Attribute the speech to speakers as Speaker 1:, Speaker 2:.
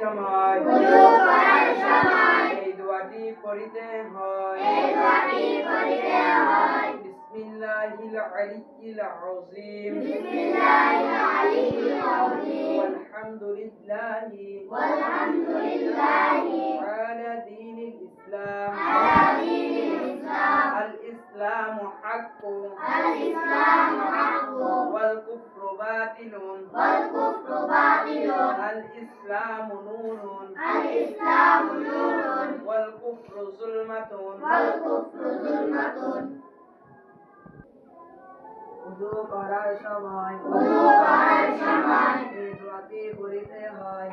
Speaker 1: সময় এই দোয়াটি পড়িতে হয় বিসমিল্লাহিল আলিয়্যিল আযীম ওয়ালহামদুলিল্লাহি আলা দীনিল ইসলাম আল ইসলামু হাক্কুন ওয়াল কুফরু বাতিলুন আল ইসলামু নূরুন ওয়াল কুফরু যুলমাতুন ওযু করার সময় এই দোয়াটি পড়িতে হয়